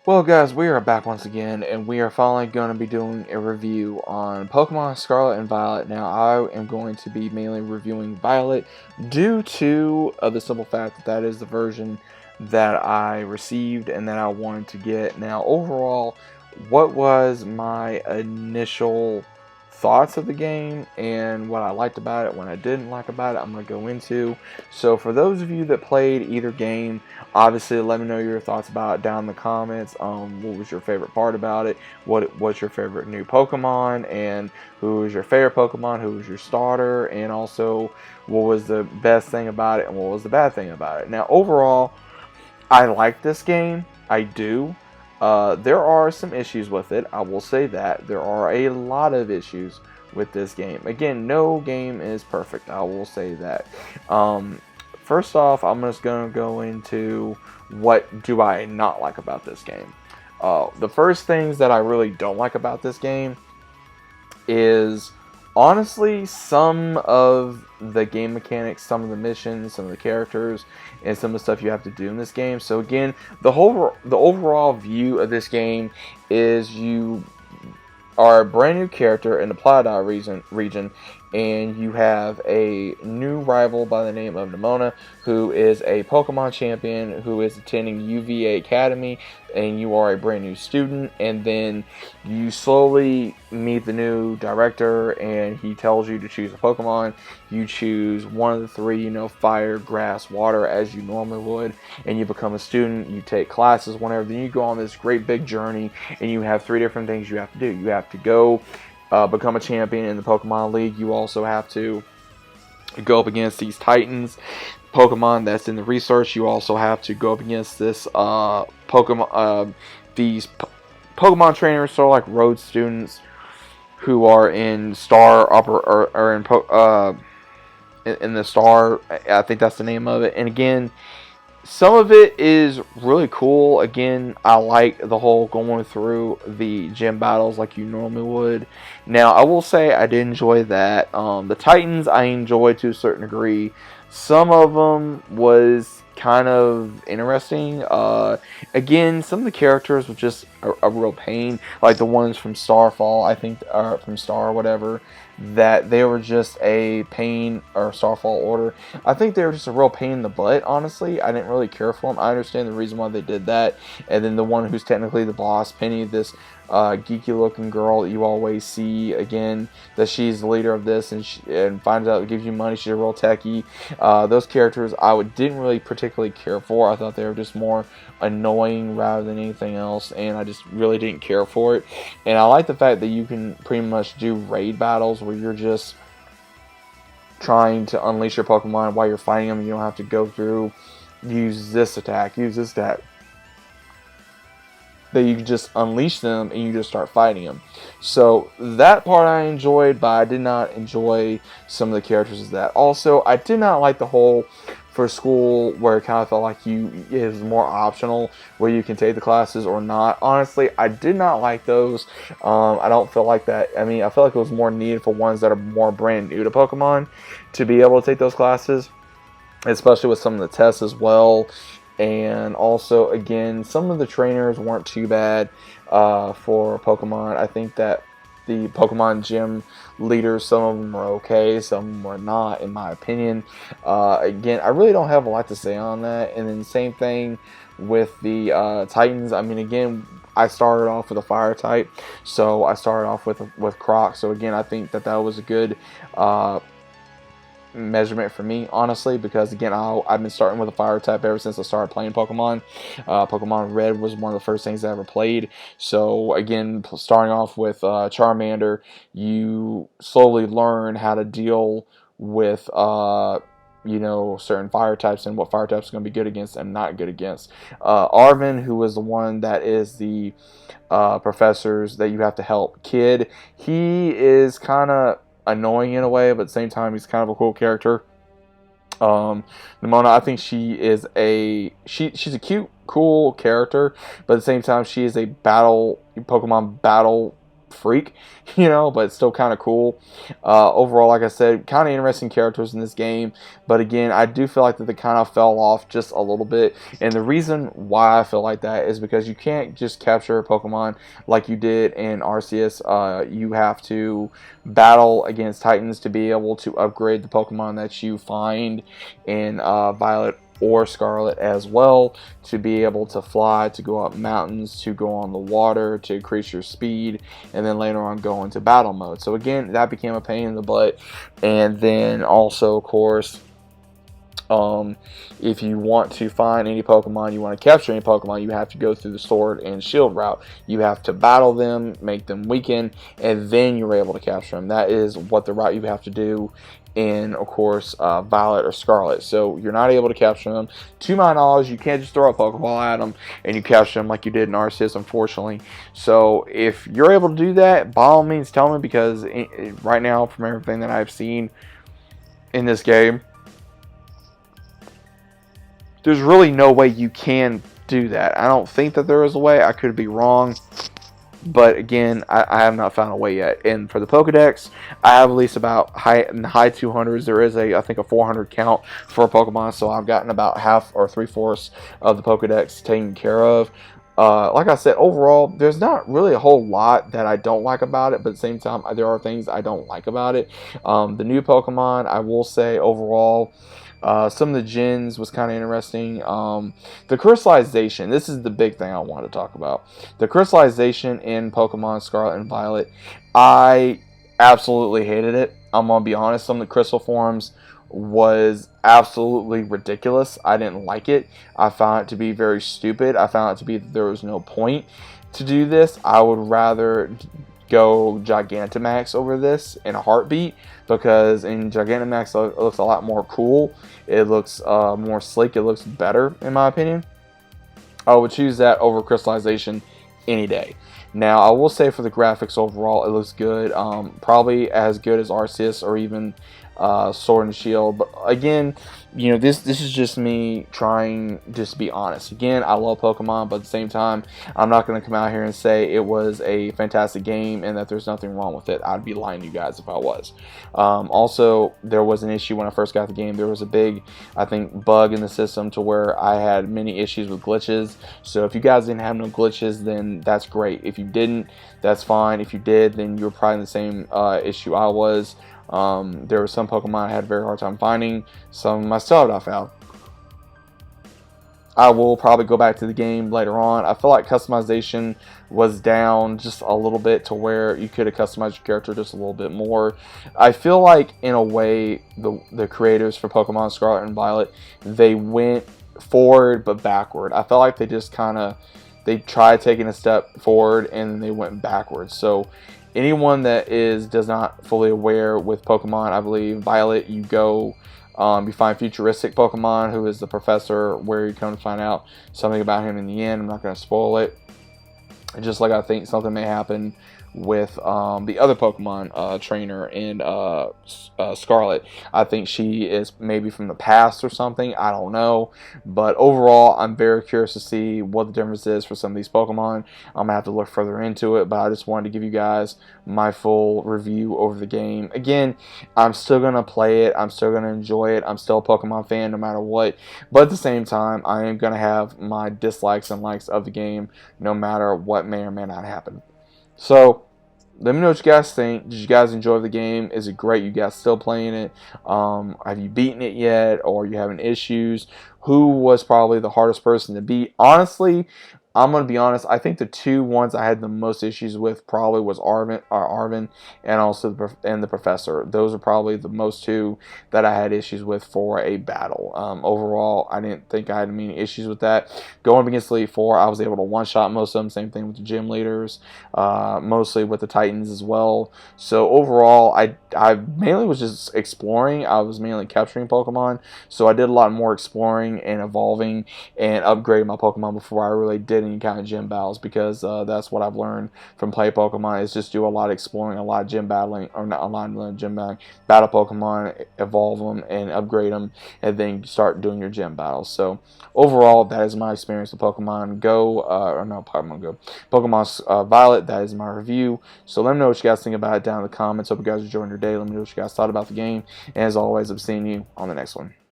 Well, guys, we are back once again, and we are finally going to be doing a review on Pokemon Scarlet and Violet. Now, I am going to be mainly reviewing Violet due to the simple fact that that is the version that I received and that I wanted to get. Now, overall, what was my initial thoughts of the game and what I liked about it, what I didn't like about it, I'm going to go into. So, for those of you that played either game, obviously, let me know your thoughts about it down in the comments. What was your favorite part about it? What's your favorite new Pokemon? And who was your favorite Pokemon? Who was your starter? And also, what was the best thing about it? And what was the bad thing about it? Now, overall, I like this game. I do. There are some issues with it. I will say that. There are a lot of issues with this game. Again, no game is perfect. I will say that. First off, I'm just going to go into what do I not like about this game. The first things that I really don't like about this game is honestly some of the game mechanics, some of the missions, some of the characters, and some of the stuff you have to do in this game. So again, the overall view of this game is you are a brand new character in the Pladai region, and you have a new rival by the name of Nimona, who is a Pokemon champion who is attending UVA Academy, and you are a brand new student. And then you slowly meet the new director, and he tells you to choose a Pokemon. You choose one of the three, fire, grass, water, as you normally would, and you become a student. You take classes, whenever. Then you go on this great big journey, and you have three different things you have to do. You have to go become a champion in the Pokemon League. You also have to go up against these Titans Pokemon that's in the research. You also have to go up against this Pokemon trainers, sort of like road students who are in in the Star. I think that's the name of it. And again, some of it is really cool. Again, I like the whole going through the gym battles like you normally would. Now, I will say I did enjoy that. The Titans I enjoyed to a certain degree. Some of them was kind of interesting. Again, some of the characters were just a real pain. Like the ones from Starfall, I think, or from Star or whatever, that they were just a pain, or Starfall Order. I think they were just a real pain in the butt, honestly. I didn't really care for them. I understand the reason why they did that. And then the one who's technically the boss, Penny, this geeky looking girl that you always see, again, that she's the leader of this, and finds out it gives you money. She's a real techie. Those characters didn't really particularly care for. I thought they were just more annoying rather than anything else, and I just really didn't care for it. And I like the fact that you can pretty much do raid battles where you're just trying to unleash your Pokemon while you're fighting them. You don't have to go through, use this attack, that you can just unleash them and you just start fighting them. So that part I enjoyed, but I did not enjoy some of the characters as that. Also, I did not like the whole for school where it kind of felt like it was more optional where you can take the classes or not. Honestly, I did not like those. I don't feel like that. I mean, I feel like it was more needed for ones that are more brand new to Pokemon to be able to take those classes, especially with some of the tests as well. And also, again, some of the trainers weren't too bad for Pokemon. I think that the Pokemon gym leaders, some of them were okay, some of them were not, in my opinion. Again, I really don't have a lot to say on that. And then same thing with the Titans. I mean, again, I started off with a fire type, so I started off with Croc. So again, I think that was a good measurement for me, honestly, because again, I've been starting with a fire type ever since I started playing Pokemon. Pokemon Red was one of the first things I ever played. So again, starting off with Charmander, you slowly learn how to deal with certain fire types and what fire types are going to be good against and not good against. Arvin, who is the one that is the professors that you have to help kid, he is kind of annoying in a way, but at the same time he's kind of a cool character. Nimona, I think she is she's a cute, cool character, but at the same time she is a Pokemon battle freak, but it's still kind of cool. Overall, like I said, kind of interesting characters in this game, but again, I do feel like that they kind of fell off just a little bit, and the reason why I feel like that is because you can't just capture a Pokemon like you did in Arceus. You have to battle against Titans to be able to upgrade the Pokemon that you find in Violet or Scarlet as well, to be able to fly, to go up mountains, to go on the water, to increase your speed, and then later on go into battle mode. So again, that became a pain in the butt. And then also, of course, if you want to find any Pokemon, you want to capture any Pokemon, you have to go through the Sword and Shield route. You have to battle them, make them weaken, and then you're able to capture them. That is what the route you have to do in, of course, Violet or Scarlet. So you're not able to capture them. To my knowledge, you can't just throw a Pokeball at them and you capture them like you did in Arceus, unfortunately. So if you're able to do that, by all means tell me, because right now, from everything that I've seen in this game, there's really no way you can do that. I don't think that there is a way. I could be wrong. But again, I have not found a way yet. And for the Pokedex, I have at least about in the high 200s. There is I think a 400 count for a Pokemon. So I've gotten about half or 3/4 of the Pokedex taken care of. Like I said, overall, there's not really a whole lot that I don't like about it, but at the same time, there are things I don't like about it. The new Pokemon, I will say, overall, some of the gens was kind of interesting. The crystallization, this is the big thing I want to talk about. The crystallization in Pokemon Scarlet and Violet, I absolutely hated it. I'm going to be honest, some of the crystal forms was absolutely ridiculous. I didn't like it. I found it to be very stupid. I found it to be that there was no point to do this. I would rather go Gigantamax over this in a heartbeat, because in Gigantamax it looks a lot more cool. It looks more sleek. It looks better, in my opinion. I would choose that over crystallization any day. Now, I will say for the graphics overall, it looks good. Probably as good as Arceus or even Sword and Shield. But again, this is just me trying just to be honest. Again, I love Pokemon, but at the same time, I'm not going to come out here and say it was a fantastic game and that there's nothing wrong with it. I'd be lying to you guys if I was. Also, there was an issue when I first got the game. There was a big, I think, bug in the system to where I had many issues with glitches. So if you guys didn't have no glitches, then that's great. If you didn't, that's fine. If you did, then you were probably in the same issue I was. There were some Pokemon I had a very hard time finding. Some I still have not found. I will probably go back to the game later on. I feel like customization was down just a little bit to where you could have customized your character just a little bit more. I feel like, in a way, the creators for Pokemon Scarlet and Violet, they went forward but backward. I felt like they just they tried taking a step forward and then they went backwards. So anyone that does not fully aware with Pokemon, I believe Violet, you go, you find futuristic Pokemon, who is the professor, where you come to find out something about him in the end. I'm not going to spoil it. Just like I think something may happen with the other Pokemon trainer in Scarlet. I think she is maybe from the past or something. I don't know. But overall, I'm very curious to see what the difference is for some of these Pokemon. I'm going to have to look further into it, but I just wanted to give you guys my full review over the game. Again, I'm still going to play it. I'm still going to enjoy it. I'm still a Pokemon fan no matter what. But at the same time, I am going to have my dislikes and likes of the game no matter what may or may not happen. So, let me know what you guys think. Did you guys enjoy the game? Is it great? You guys still playing it? Have you beaten it yet? Or are you having issues? Who was probably the hardest person to beat? Honestly, I'm going to be honest. I think the two ones I had the most issues with probably was Arvin and also the Professor. Those are probably the most two that I had issues with for a battle. Overall, I didn't think I had many issues with that. Going up against Elite Four, I was able to one-shot most of them. Same thing with the gym leaders, mostly with the Titans as well. So overall, I mainly was just exploring. I was mainly capturing Pokemon. So I did a lot more exploring and evolving and upgrading my Pokemon before I really did get any kind of gym battles, because that's what I've learned from play Pokemon, is just do a lot of exploring, a lot of gym battling, or not a lot of gym battling, battle Pokemon, evolve them and upgrade them, and then start doing your gym battles. So overall, that is my experience with Pokemon Go, or not Pokemon Go, Pokemon Violet. That is my review. So let me know what you guys think about it down in the comments. Hope you guys are enjoying your day. Let me know what you guys thought about the game. And as always, I'm seeing you on the next one.